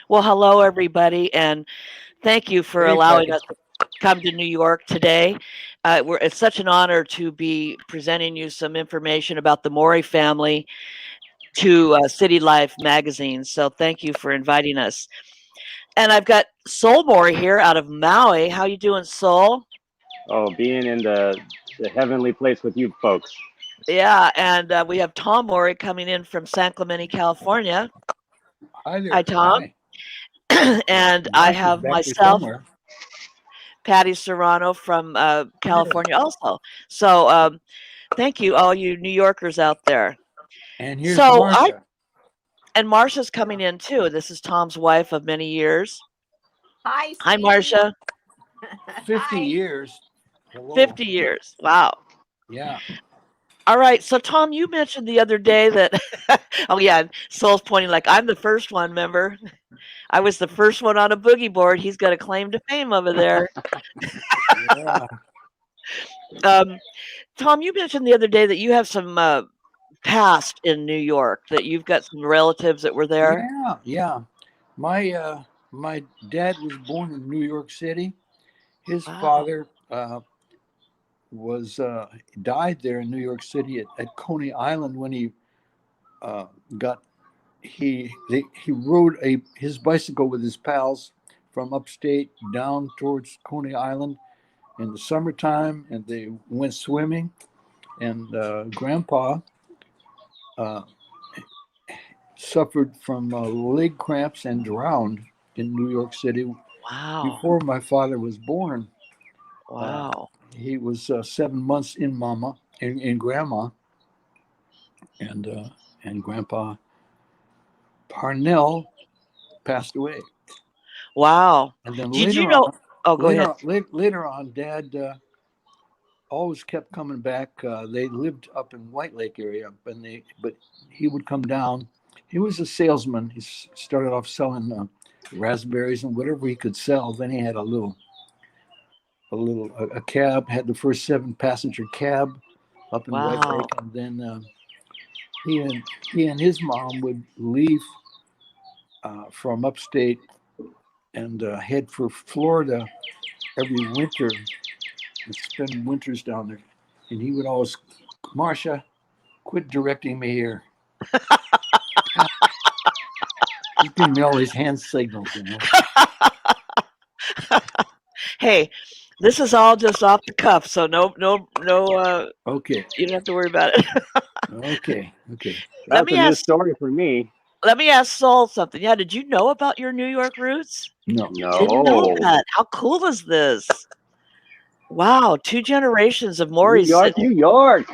Well, hello, everybody, and thank you for Hey, allowing Patti. us to come to New York today. It's such an honor to be presenting you some information about the Morey family to City Life magazine. So, thank you for inviting us. And I've got Sol Morey here out of Maui. How you doing, Sol? Oh, being in the heavenly place with you folks. Yeah, and we have Tom Morey coming in from San Clemente, California. Hi Hi, there. Tom. Hi. And I Marcia's have back there myself, somewhere. Patti Serrano from Yeah. California, also. So, thank you, all you New Yorkers out there. And here's So I Marcia. and Marcia's coming in too. This is Tom's wife of many years. Hi, Hi, sweetie. Marcia. 50 Hi. years. Hello. 50 years. Wow. Yeah. All right. So Tom, you mentioned the other day that oh yeah, and Sol's pointing like I'm the first one, remember? I was the first one on a boogie board. He's got a claim to fame over there. Yeah. Um, Tom, you mentioned the other day that you have some past in New York, that you've got some relatives that were there. Yeah. Yeah. My dad was born in New York City. His Wow. father was died there in New York City at Coney Island when he uh, got he rode his bicycle with his pals from upstate down towards Coney Island in the summertime, and they went swimming. And Grandpa uh, suffered from leg cramps and drowned in New York City Wow. before my father was born. Uh, Wow. he was 7 months in Mama in Grandma, and uh, and Grandpa Parnell passed away. Wow. And then Did you know? Oh, go ahead. later on, Dad always kept coming back. They lived up in White Lake area, but he would come down. He was a salesman. Started off selling raspberries and whatever he could sell. Then he had a cab. Had the first 7-passenger cab up in White Wow. Lake, and then he and he and his mom would leave from upstate and head for Florida every winter and spend winters down there. And he would always, Marcia, quit directing me here. He's giving me all these hand signals. Hey, this is all just off the cuff, so no. Okay, You don't have to worry about it. okay. let That's me a new ask. story for me. Let me ask Saul something. Yeah, did you know about your New York roots? No, Didn't know No. that. How cool is this? Wow, two generations of New Morey's. York, New York.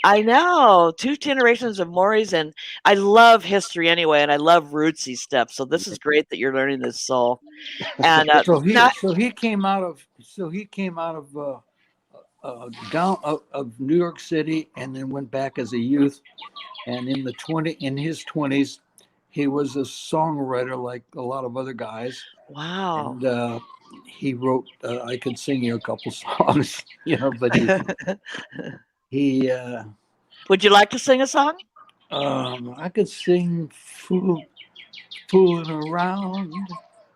I know, two generations of Morey's, and I love history anyway, and I love rootsy stuff. So this is great that you're learning this, Soul. And not so he came out of down of New York City, and then went back as a youth. And in his 20s, he was a songwriter like a lot of other guys, wow. and he wrote. I could sing you a couple songs, but he Would you like to sing a song? I could sing fooling around.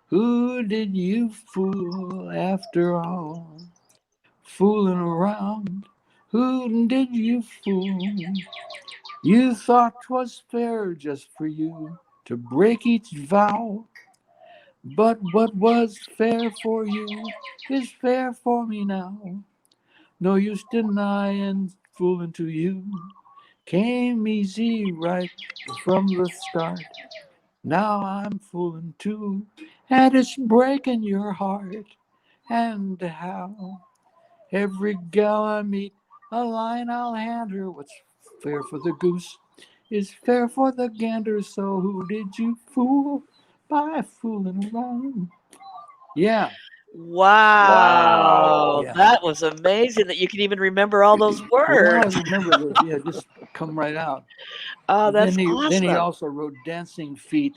Who did you fool after all? Fooling around. Who did you fool? You thought 'twas fair just for you to break each vow. But what was fair for you is fair for me now. No use denying fooling to you. Came easy right from the start. Now I'm fooling too, and it's breaking your heart. And how every gal I meet, a line I'll hand her. What's fair for the goose is fair for the gander. So who did you fool by fooling around? Yeah, Wow, Wow. yeah. that was amazing that you can even remember all those Well, I words. remember those. Yeah, just come right out. Oh, But that's then he awesome. also wrote Dancing Feet.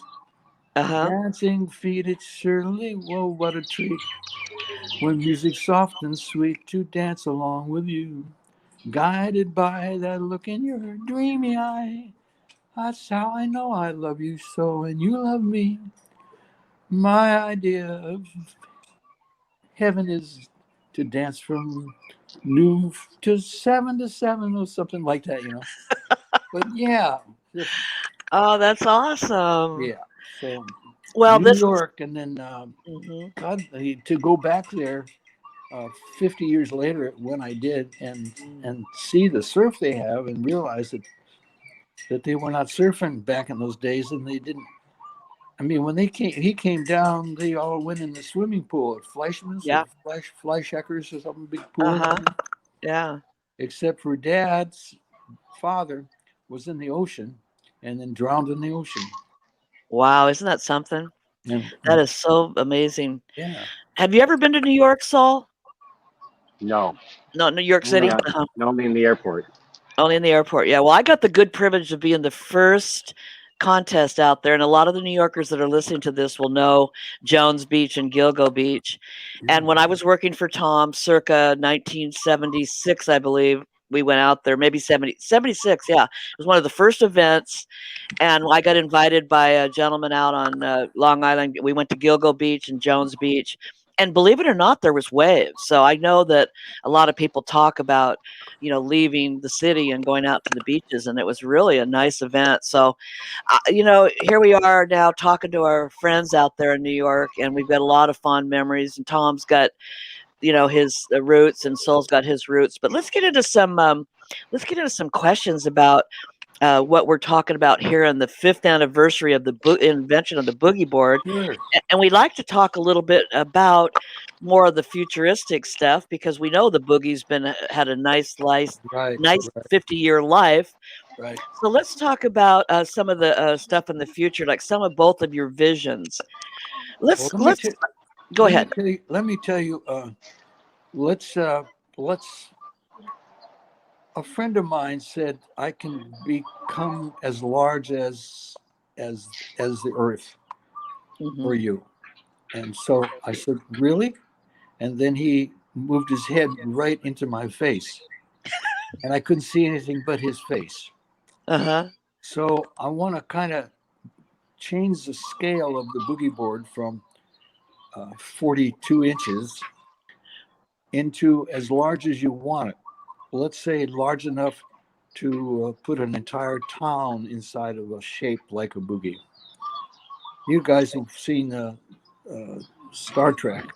Uh-huh. Dancing feet, it's surely, whoa, what a treat. When music's soft and sweet to dance along with you. Guided by that look in your dreamy eye. That's how I know I love you so and you love me. My idea of heaven is to dance from noon to 7 or something like that, But yeah, Oh, that's awesome. yeah. So Well, New this is. York, and then Mhm. God, to go back there 50 years later when I did, Mm. and see the surf they have, and realize that they were not surfing back in those days, and they didn't. I mean, when he came down, they all went in the swimming pool at Fleischman's or Yeah. Fleischeckers or something, big Uh pool huh. down there. Yeah. Except for Dad's father was in the ocean and then drowned in the ocean. Wow, isn't that something? That And is so amazing. yeah, Have you ever been to New York, Saul? No, No, New York only City? on, Uh-huh. only in the airport. Only in the airport. Yeah. Well, I got the good privilege of being the first contest out there, and a lot of the New Yorkers that are listening to this will know Jones Beach and Gilgo Beach. yeah, And when I was working for Tom, circa 1976, I believe we went out there. Maybe 76. Yeah, it was one of the first events, and I got invited by a gentleman out on Long Island. We went to Gilgo Beach and Jones Beach, and believe it or not, there was waves. So I know that a lot of people talk about, leaving the city and going out to the beaches, and it was really a nice event. So, here we are now talking to our friends out there in New York, and we've got a lot of fond memories. And Tom's got, his roots, and Sol's got his roots. But let's get into some questions about what we're talking about here on the fifth anniversary of the invention of the boogie board. sure, And we like to talk a little bit about more of the futuristic stuff because we know the boogie's been had a right, nice right, 50-year life. right. So let's talk about some of the stuff in the future, like some of both of your visions. Well, Let's go ahead. let me tell you. Let's let's. A friend of mine said I can become as large as the Earth for Hmm. you, and so I said, really? And then he moved his head right into my face, and I couldn't see anything but his face. Uh huh. So I want to kind of change the scale of the boogie board from 42 inches into as large as you want it. Let's say large enough to put an entire town inside of a shape like a boogie. You guys have seen uh, Star Trek,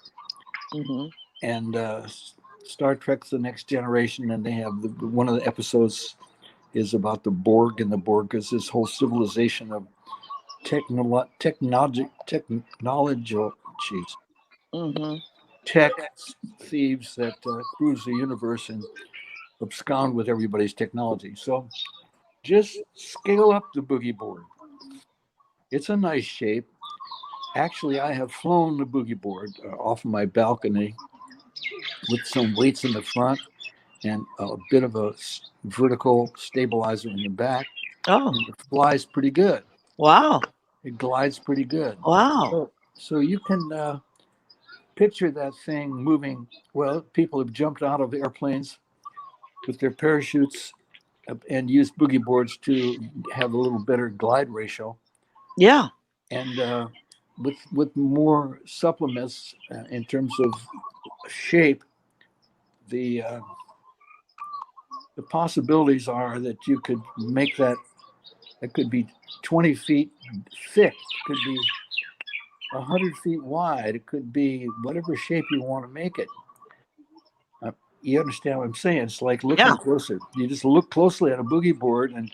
Hmm. and Star Trek's The Next Generation, and they have one of the episodes is about the Borg, and the Borg is this whole civilization of technology, Hmm. tech thieves that cruise the universe and abscond with everybody's technology. So just scale up the boogie board. It's a nice shape. Actually, I have flown the boogie board off of my balcony with some weights in the front and a bit of a vertical stabilizer in the back, Oh, and it flies pretty good. wow. It glides pretty good. Wow. So you can picture that thing moving. Well, people have jumped out of airplanes with their parachutes and used boogie boards to have a little better glide ratio. Yeah. And with more supplements in terms of shape, the uh, the possibilities are that you could make that. It could be 20 feet thick. It could be 100 feet wide. It could be whatever shape you want to make it. You understand what I'm saying? It's like Yeah. looking closer. You just look closely at a boogie board and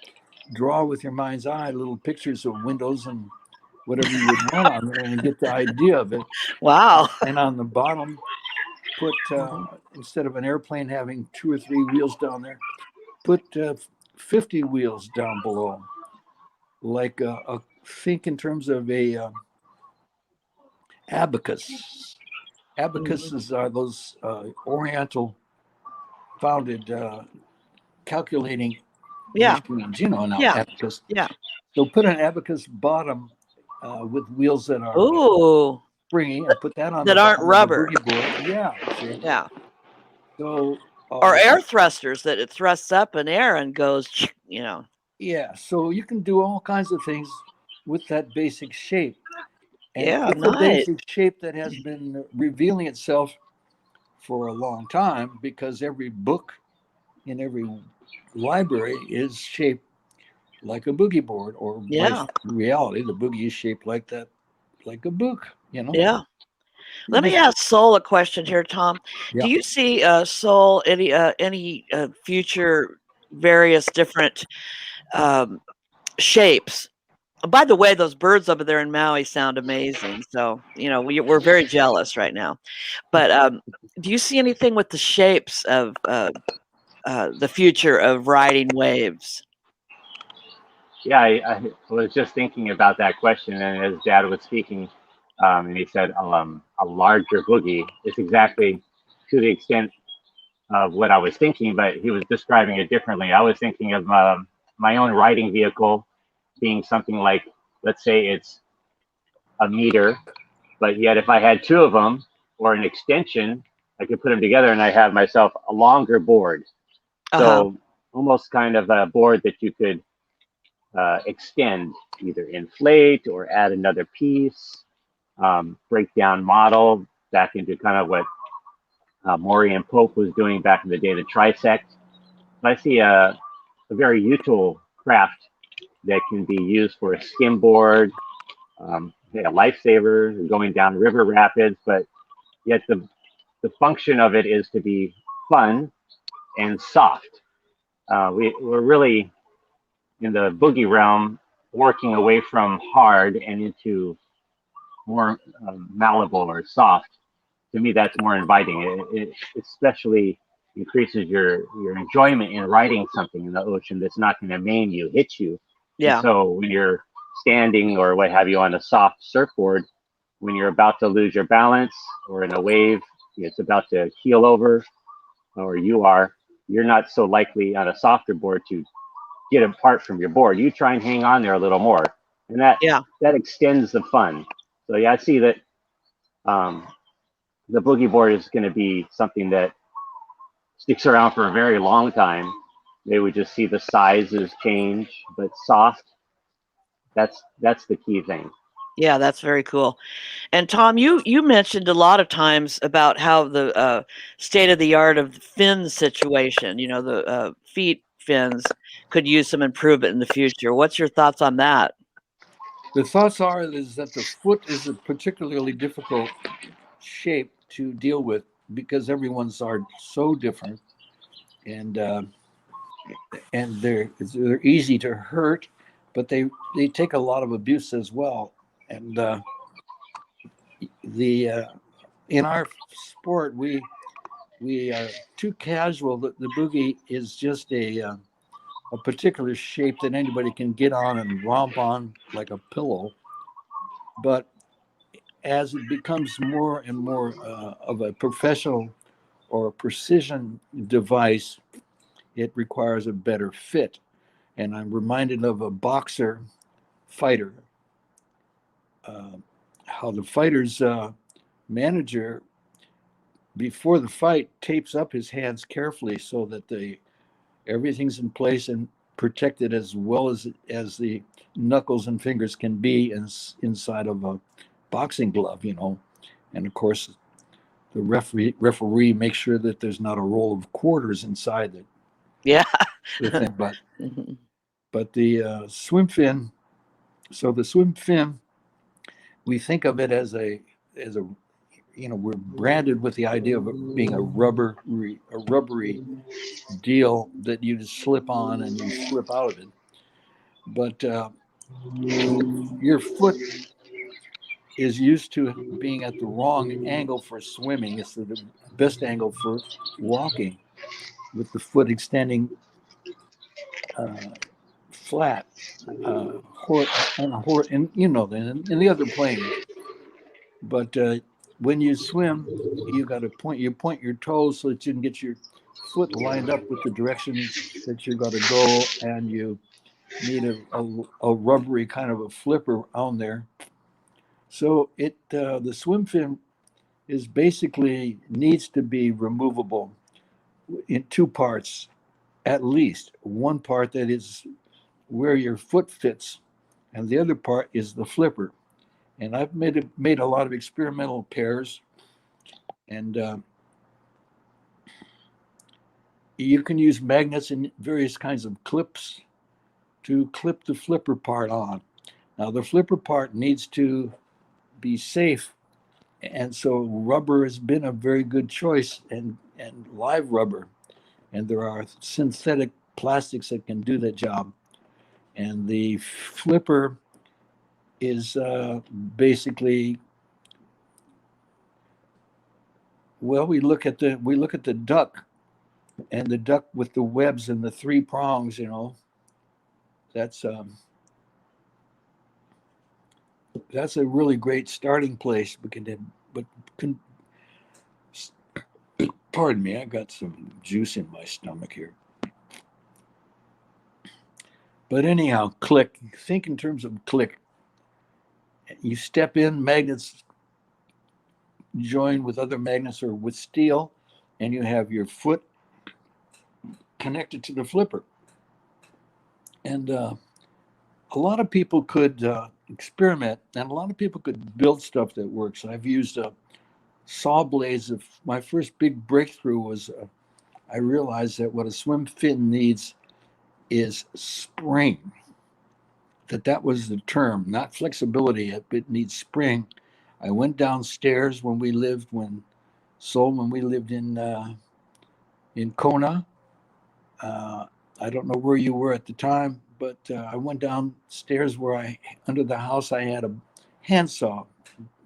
draw with your mind's eye little pictures of windows and whatever you would want on there and get the idea of it. Wow. And on the bottom, put Mhm. instead of an airplane having two or three wheels down there, put 50 wheels down below. Like think in terms of a abacus. Mhm. Abacuses are those Oriental founded calculating Yeah. machines, now Yeah. abacus. Yeah. So put an abacus bottom with wheels that are Ooh, springy and put that on the that aren't bottom of the rubber. boogie board. Yeah, see. Yeah. So Or air thrusters that it thrusts up in air and goes, you know. yeah, so you can do all kinds of things with that basic shape. And Yeah, it's a nice. basic shape that has been revealing itself for a long time because every book in every library is shaped like a boogie board, or by Yeah, reality, the boogie is shaped like that, like a book, you know? yeah. It Let me just, ask Sol a question here, Tom. yeah. Do you see, Sol, any future various different um, shapes? By the way, those birds over there in Maui sound amazing. So, we're very jealous right now. But do you see anything with the shapes of the future of riding waves? Yeah, I was just thinking about that question, and as Dad was speaking, and he said a larger boogie. It's exactly to the extent of what I was thinking, but he was describing it differently. I was thinking of my own riding vehicle being something like, let's say it's a meter, but yet if I had two of them or an extension, I could put them together and I have myself a longer board. Uh-huh. So almost kind of a board that you could extend, either inflate or add another piece, break down model back into kind of what Morey and Pope was doing back in the day, the trisect. I see a very useful craft that can be used for a skim board, a lifesaver, going down river rapids, but yet the function of it is to be fun and soft. We're really in the boogie realm working away from hard and into more malleable or soft. To me, that's more inviting. It especially increases your enjoyment in riding something in the ocean that's not going to maim you, hit you. And Yeah. so when you're standing or what have you on a soft surfboard, when you're about to lose your balance or in a wave, it's about to keel over, or you're not so likely on a softer board to get apart from your board. You try and hang on there a little more, and Yeah. that extends the fun. So yeah, I see that um, the boogie board is going to be something that sticks around for a very long time. They would just see the sizes change, but soft. That's the key thing. Yeah, that's very cool. And Tom, you mentioned a lot of times about how the state of the art of the fin situation, the feet fins could use some improvement in the future. What's your thoughts on that? The thoughts are is that the foot is a particularly difficult shape to deal with because everyone's are so different, and they're easy to hurt, but they take a lot of abuse as well. And the in our sport, we are too casual. The boogie is just a particular shape that anybody can get on and romp on like a pillow. But as it becomes more and more of a professional or a precision device, it requires a better fit. And I'm reminded of a boxer fighter, uh, how the fighter's manager, before the fight, tapes up his hands carefully so that everything's in place and protected as well as the knuckles and fingers can be inside of a boxing glove. And of course, the referee makes sure that there's not a roll of quarters inside Yeah. the thing. But Mhm. the swim fin. So the swim fin, we think of it as a we're branded with the idea of it being a rubbery deal that you just slip on and you slip out of it. But if your foot is used to being at the wrong angle for swimming, it's the best angle for walking, with the foot extending uh, flat, and in the other plane. But when you swim, you got to point your toes so that you can get your foot lined up with the direction that you're going to go, and you need a rubbery kind of a flipper on there. So the swim fin is basically needs to be removable in two parts, at least one part that is where your foot fits, and the other part is the flipper. And I've made a lot of experimental pairs, and you can use magnets and various kinds of clips to clip the flipper part on. Now the flipper part needs to be safe, and so rubber has been a very good choice, and live rubber, and there are synthetic plastics that can do that job. And the flipper is basically, well, we look at the duck, and the duck with the webs and the three prongs. That's that's a really great starting place. But can, pardon me, I got some juice in my stomach here. But anyhow, click. Think in terms of click. You step in, magnets join with other magnets or with steel, and you have your foot connected to the flipper. And a lot of people could experiment, and a lot of people could build stuff that works. I've used saw blades. My first big breakthrough was I realized that what a swim fin needs is spring. That was the term, not flexibility. It needs spring. I went downstairs when we lived in Kona. Uh, I don't know where you were at the time, but I went downstairs under the house, I had a handsaw,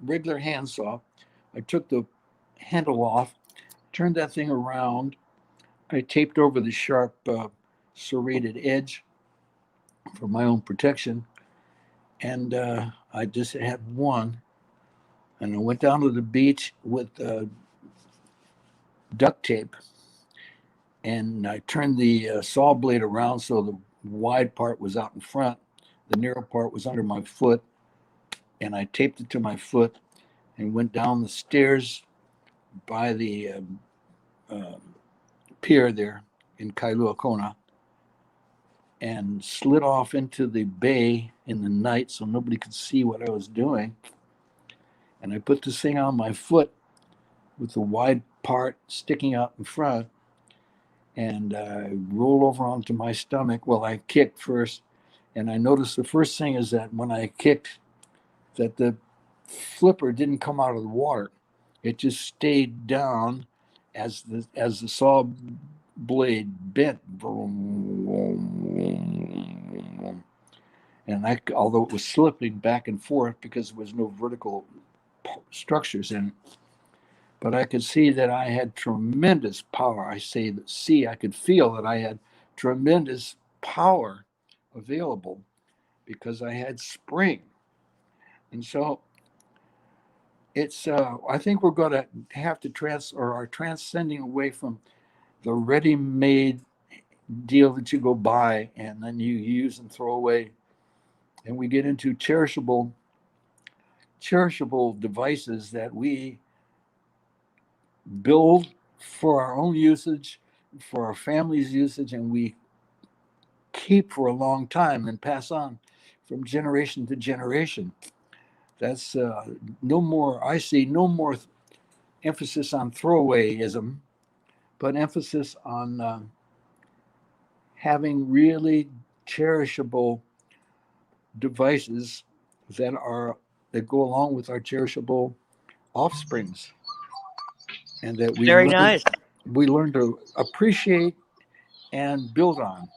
regular handsaw. I took the handle off, turned that thing around. I taped over the sharp serrated edge for my own protection, and I just had one. And I went down to the beach with duct tape, and I turned the saw blade around so the wide part was out in front, the narrow part was under my foot, and I taped it to my foot and went down the stairs by the uh, pier there in Kailua Kona and slid off into the bay in the night so nobody could see what I was doing. And I put this thing on my foot with the wide part sticking out in front, and I rolled over onto my stomach. Well, I kicked first, and I noticed the first thing is that when I kicked, that the flipper didn't come out of the water. It just stayed down as the saw blade bent. And although it was slipping back and forth because there was no vertical structures in it, but I could see that I had tremendous power. I could feel that I had tremendous power available because I had spring. And so I think we're going to have to are transcending away from the ready-made deal that you go buy and then you use and throw away. And we get into cherishable devices that we build for our own usage, for our family's usage, and we keep for a long time and pass on from generation to generation. That's no more. I see no more emphasis on throwawayism, but emphasis on having really cherishable devices that go along with our cherishable offsprings, and that Very nice. we learn to appreciate and build on.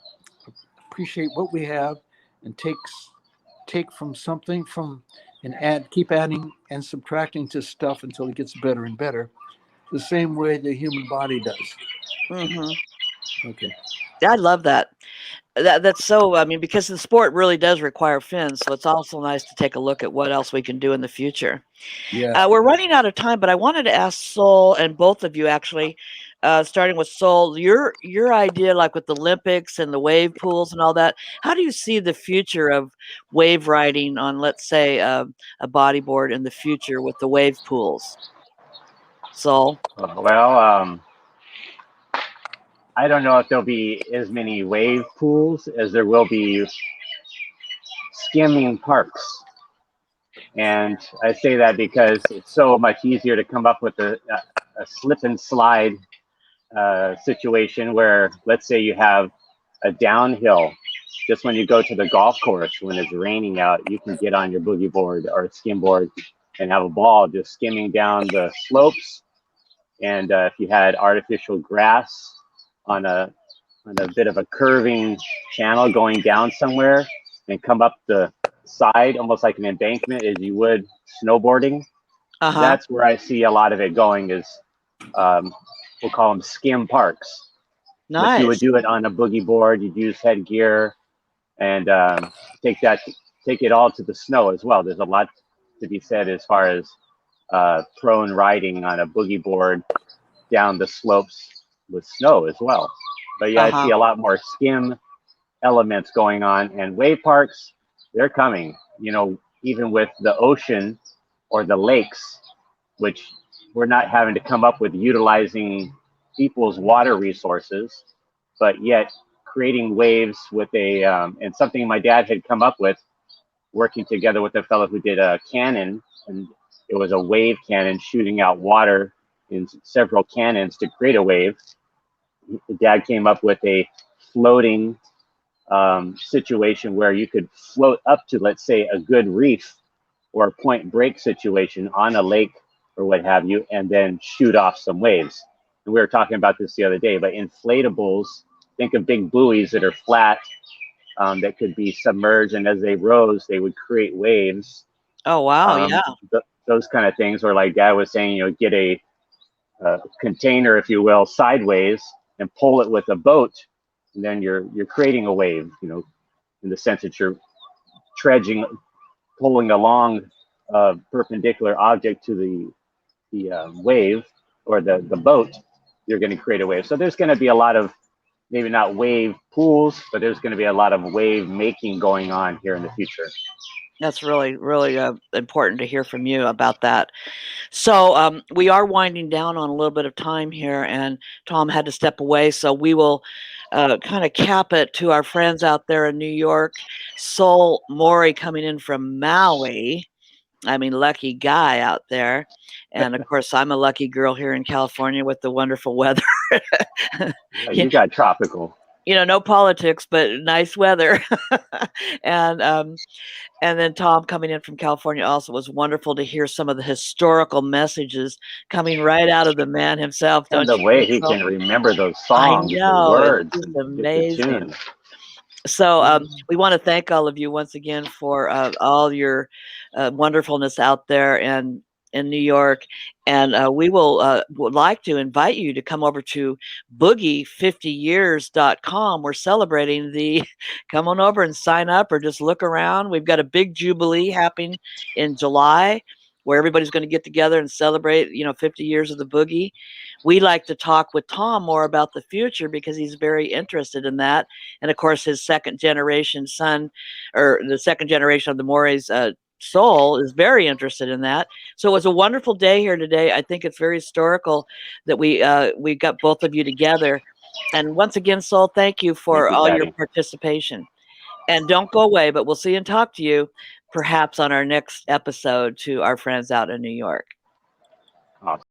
Appreciate what we have, and take from something and keep adding and subtracting to stuff until it gets better and better, the same way the human body does. Hmm. Okay. I love that. That's so. I mean, because the sport really does require fins, so it's also nice to take a look at what else we can do in the future. Yeah. We're running out of time, but I wanted to ask Sol and both of you actually, starting with Sol, your idea, like with the Olympics and the wave pools and all that. How do you see the future of wave riding on, let's say, a bodyboard in the future with the wave pools? Sol. Well, I don't know if there'll be as many wave pools as there will be skimming parks. And I say that because it's so much easier to come up with a slip and slide situation where, let's say, you have a downhill. Just when you go to the golf course when it's raining out, you can get on your boogie board or skim board and have a ball just skimming down the slopes. And if you had artificial grass on a bit of a curving channel going down somewhere and come up the side, almost like an embankment as you would snowboarding, that's where I see a lot of it going is, we'll call them skim parks. But you would Nice. do it on a boogie board, you'd use headgear and take it all to the snow as well. There's a lot to be said as far as prone riding on a boogie board down the slopes with snow as well. But yeah, I see a lot more skim elements going on, and wave parks, they're coming, you know, even with the ocean or the lakes, which we're not having to come up with utilizing people's water resources, but yet creating waves with a, and something my dad had come up with, working together with a fellow who did a cannon, and it was a wave cannon shooting out water in several cannons to create a wave. Dad came up with a floating situation where you could float up to, let's say, a good reef or a point break situation on a lake or what have you, and then shoot off some waves. And we were talking about this the other day, but inflatables, think of big buoys that are flat, that could be submerged, and as they rose, they would create waves. Oh, wow. Yeah. Those kind of things, or like Dad was saying, you know, get a container, if you will, sideways and pull it with a boat, and then you're creating a wave, you know, in the sense that you're trudging, pulling along a perpendicular object to the wave or the boat, you're going to create a wave. So there's going to be a lot of, maybe not wave pools, but there's going to be a lot of wave making going on here in the future. That's really, really important to hear from you about that. So we are winding down on a little bit of time here, and Tom had to step away. So we will kind of cap it to our friends out there in New York. Sol Morey coming in from Maui. I mean, lucky guy out there. And of course, I'm a lucky girl here in California with the wonderful weather. Yeah, you got tropical. You know, no politics, but nice weather. And then Tom coming in from California also was wonderful to hear some of the historical messages coming right out of the man himself. And Don't the you way think he so? can remember those I songs, the know, it's words, just and get the amazing. tune. So we want to thank all of you once again for all your wonderfulness out there and in New York. And we would like to invite you to come over to boogie50years.com. We're celebrating the, come on over and sign up or just look around. We've got a big jubilee happening in July where everybody's going to get together and celebrate, 50 years of the boogie. We like to talk with Tom more about the future because he's very interested in that. And of course, his second generation son, or the second generation of the Morey's Sol, is very interested in that. So it was a wonderful day here today. I think it's very historical that we got both of you together. And once again, Sol, thank you for Thank you, all your Patti. participation. And don't go away, but we'll see and talk to you perhaps on our next episode to our friends out in New York. Awesome.